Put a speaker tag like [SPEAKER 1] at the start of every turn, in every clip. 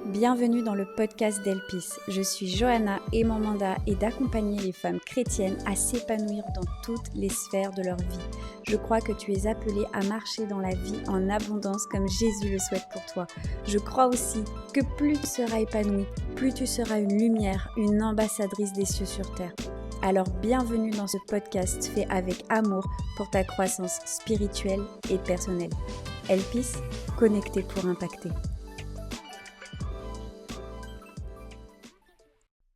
[SPEAKER 1] Bienvenue dans le podcast d'Elpis. Je suis Johanna et mon mandat est d'accompagner les femmes chrétiennes à s'épanouir dans toutes les sphères de leur vie. Je crois que tu es appelée à marcher dans la vie en abondance comme Jésus le souhaite pour toi. Je crois aussi que plus tu seras épanouie, plus tu seras une lumière, une ambassadrice des cieux sur terre. Alors bienvenue dans ce podcast fait avec amour pour ta croissance spirituelle et personnelle. Elpis, connecté pour impacter.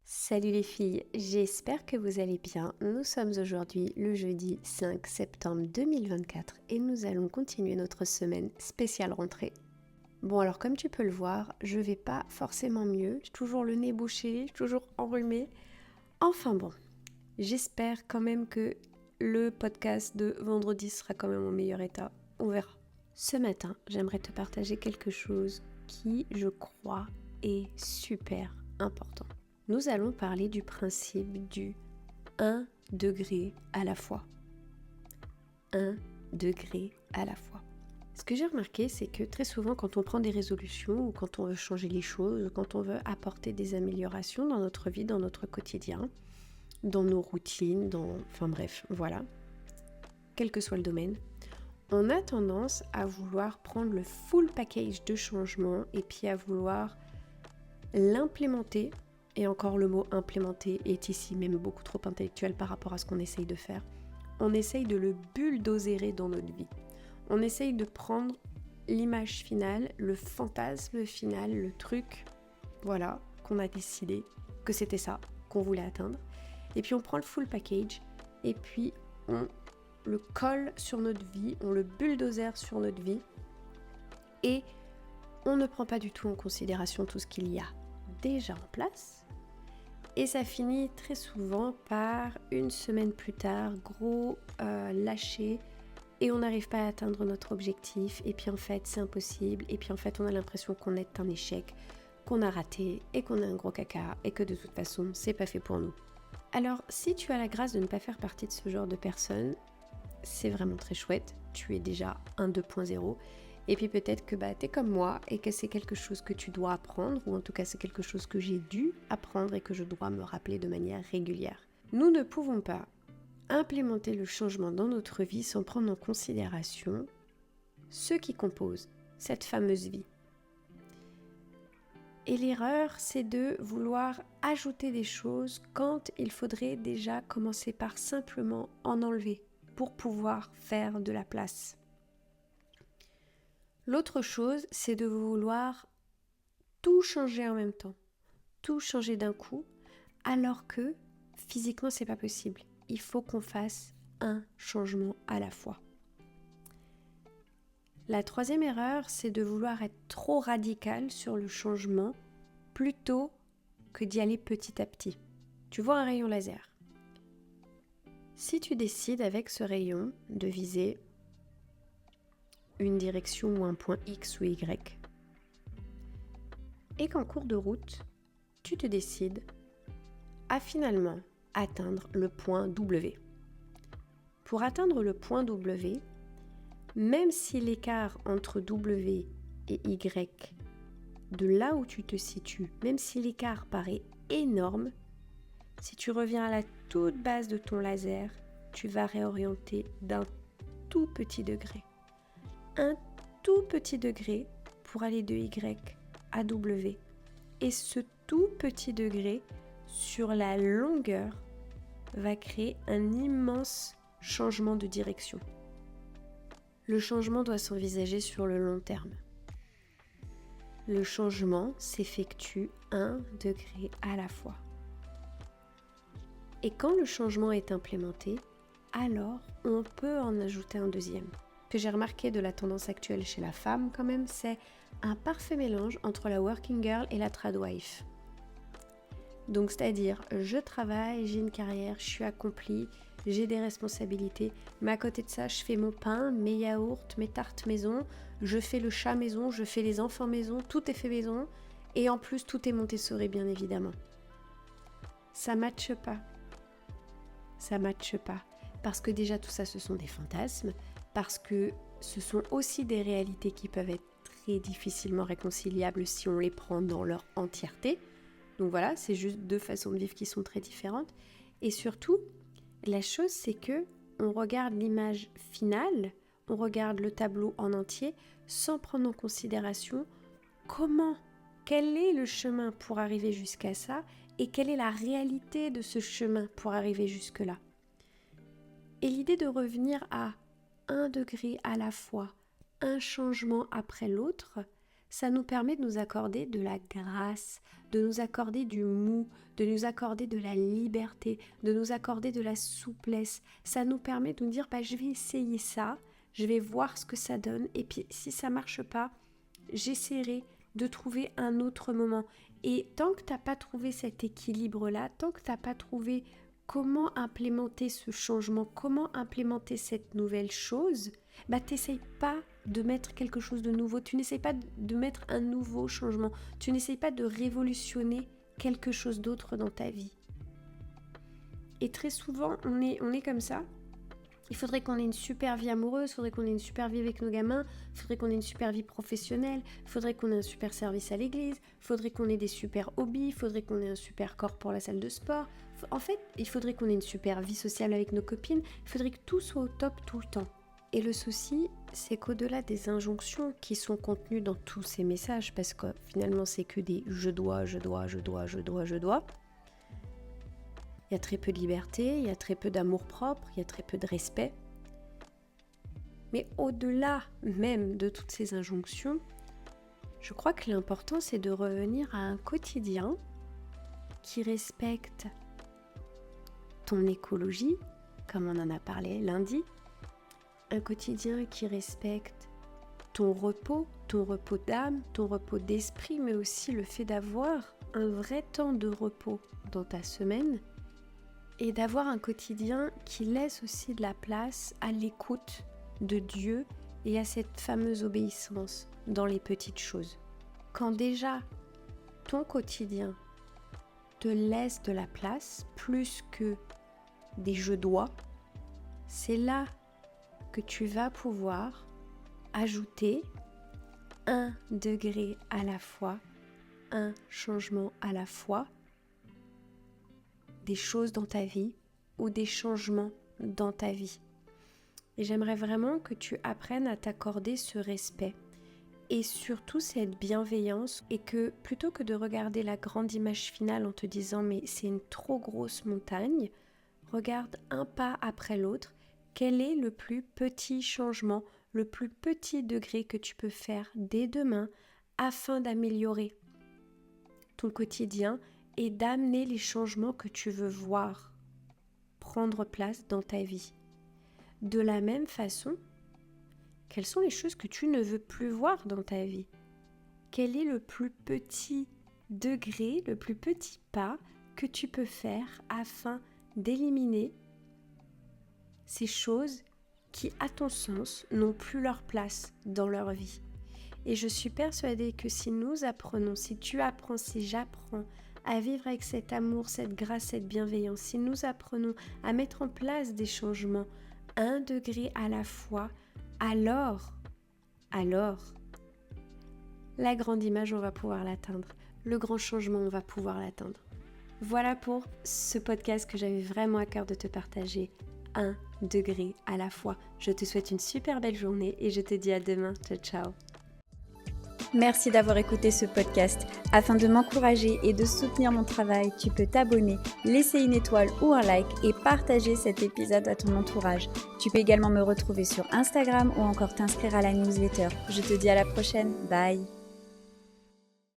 [SPEAKER 1] Salut les filles, j'espère que vous allez bien. Nous sommes aujourd'hui le jeudi 5 septembre 2024 et nous allons continuer notre semaine spéciale rentrée. Bon alors comme tu peux le voir, je vais pas forcément mieux, j'ai toujours le nez bouché, toujours enrhumée. Enfin bon, j'espère quand même que le podcast de vendredi sera quand même en meilleur état, on verra. Ce matin, j'aimerais te partager quelque chose qui, je crois, est super important. Nous allons parler du principe du 1 degré à la fois. 1 degré à la fois. Ce que j'ai remarqué, c'est que très souvent, quand on prend des résolutions ou quand on veut changer les choses, quand on veut apporter des améliorations dans notre vie, dans notre quotidien, dans nos routines, enfin bref, voilà, quel que soit le domaine, on a tendance à vouloir prendre le full package de changement et puis à vouloir l'implémenter. Et encore le mot implémenter est ici même beaucoup trop intellectuel par rapport à ce qu'on essaye de faire. On essaye de le bulldozérer dans notre vie. On essaye de prendre l'image finale, le fantasme final, le truc, voilà, qu'on a décidé que c'était ça qu'on voulait atteindre. Et puis on prend le full package et puis on le colle sur notre vie, on le bulldozère sur notre vie et on ne prend pas du tout en considération tout ce qu'il y a déjà en place. Et ça finit très souvent par une semaine plus tard, gros lâché, et on n'arrive pas à atteindre notre objectif, et puis en fait c'est impossible, et puis en fait on a l'impression qu'on est un échec, qu'on a raté, et qu'on a un gros caca, et que de toute façon c'est pas fait pour nous. Alors si tu as la grâce de ne pas faire partie de ce genre de personnes, c'est vraiment très chouette, tu es déjà un 2.0, et puis peut-être que t'es comme moi et que c'est quelque chose que tu dois apprendre, ou en tout cas c'est quelque chose que j'ai dû apprendre et que je dois me rappeler de manière régulière. Nous ne pouvons pas implémenter le changement dans notre vie sans prendre en considération ce qui compose cette fameuse vie. Et l'erreur, c'est de vouloir ajouter des choses quand il faudrait déjà commencer par simplement en enlever pour pouvoir faire de la place. L'autre chose, c'est de vouloir tout changer en même temps, tout changer d'un coup, alors que physiquement, c'est pas possible. Il faut qu'on fasse un changement à la fois. La troisième erreur, c'est de vouloir être trop radical sur le changement plutôt que d'y aller petit à petit. Tu vois un rayon laser. Si tu décides avec ce rayon de viser une direction ou un point X ou Y, et qu'en cours de route, tu te décides à finalement atteindre le point W. Pour atteindre le point W, même si l'écart entre W et Y, de là où tu te situes, même si l'écart paraît énorme, si tu reviens à la toute base de ton laser, tu vas réorienter d'un tout petit degré. Un tout petit degré pour aller de Y à W. Et ce tout petit degré, sur la longueur, va créer un immense changement de direction. Le changement doit s'envisager sur le long terme. Le changement s'effectue 1 degré à la fois. Et quand le changement est implémenté, alors on peut en ajouter un deuxième. Que j'ai remarqué de la tendance actuelle chez la femme quand même, c'est un parfait mélange entre la working girl et la tradwife. Donc c'est-à-dire, je travaille, j'ai une carrière, je suis accomplie, j'ai des responsabilités, mais à côté de ça, je fais mon pain, mes yaourts, mes tartes maison, je fais le chat maison, je fais les enfants maison, tout est fait maison, et en plus tout est Montessori bien évidemment. Ça matche pas. Ça matche pas. Parce que déjà tout ça, ce sont des fantasmes, parce que ce sont aussi des réalités qui peuvent être très difficilement réconciliables si on les prend dans leur entièreté. Donc voilà, c'est juste deux façons de vivre qui sont très différentes. Et surtout, la chose, c'est que on regarde l'image finale, on regarde le tableau en entier sans prendre en considération quel est le chemin pour arriver jusqu'à ça et quelle est la réalité de ce chemin pour arriver jusque-là. Et l'idée de revenir à 1 degré à la fois, un changement après l'autre, ça nous permet de nous accorder de la grâce, de nous accorder du mou, de nous accorder de la liberté, de nous accorder de la souplesse. Ça nous permet de nous dire je vais essayer ça, je vais voir ce que ça donne et puis si ça marche pas, j'essaierai de trouver un autre moment. Et tant que tu n'as pas trouvé cet équilibre-là, tant que tu n'as pas trouvé comment implémenter ce changement, comment implémenter cette nouvelle chose, tu n'essayes pas de mettre quelque chose de nouveau, tu n'essayes pas de mettre un nouveau changement, tu n'essayes pas de révolutionner quelque chose d'autre dans ta vie. Et très souvent, on est comme ça. Il faudrait qu'on ait une super vie amoureuse, il faudrait qu'on ait une super vie avec nos gamins, il faudrait qu'on ait une super vie professionnelle, il faudrait qu'on ait un super service à l'église, il faudrait qu'on ait des super hobbies, il faudrait qu'on ait un super corps pour la salle de sport. En fait, il faudrait qu'on ait une super vie sociale avec nos copines, il faudrait que tout soit au top tout le temps. Et le souci, c'est qu'au-delà des injonctions qui sont contenues dans tous ces messages, parce que finalement c'est que des je dois, il y a très peu de liberté, il y a très peu d'amour-propre, il y a très peu de respect. Mais au-delà même de toutes ces injonctions, je crois que l'important c'est de revenir à un quotidien qui respecte ton écologie, comme on en a parlé lundi, un quotidien qui respecte ton repos d'âme, ton repos d'esprit, mais aussi le fait d'avoir un vrai temps de repos dans ta semaine et d'avoir un quotidien qui laisse aussi de la place à l'écoute de Dieu et à cette fameuse obéissance dans les petites choses. Quand déjà ton quotidien te laisse de la place plus que des je dois, c'est là que tu vas pouvoir ajouter 1 degré à la fois, un changement à la fois, des choses dans ta vie ou des changements dans ta vie. Et j'aimerais vraiment que tu apprennes à t'accorder ce respect et surtout cette bienveillance et que plutôt que de regarder la grande image finale en te disant mais c'est une trop grosse montagne, regarde un pas après l'autre, quel est le plus petit changement, le plus petit degré que tu peux faire dès demain afin d'améliorer ton quotidien et d'amener les changements que tu veux voir prendre place dans ta vie. De la même façon, quelles sont les choses que tu ne veux plus voir dans ta vie ? Quel est le plus petit degré, le plus petit pas que tu peux faire afin d'éliminer ces choses qui, à ton sens, n'ont plus leur place dans leur vie. Et je suis persuadée que si nous apprenons, si tu apprends, si j'apprends à vivre avec cet amour, cette grâce, cette bienveillance, si nous apprenons à mettre en place des changements 1 degré à la fois, alors, la grande image, on va pouvoir l'atteindre. Le grand changement, on va pouvoir l'atteindre. Voilà pour ce podcast que j'avais vraiment à cœur de te partager. 1 degré à la fois. Je te souhaite une super belle journée et je te dis à demain. Ciao, ciao.
[SPEAKER 2] Merci d'avoir écouté ce podcast. Afin de m'encourager et de soutenir mon travail, tu peux t'abonner, laisser une étoile ou un like et partager cet épisode à ton entourage. Tu peux également me retrouver sur Instagram ou encore t'inscrire à la newsletter. Je te dis à la prochaine. Bye.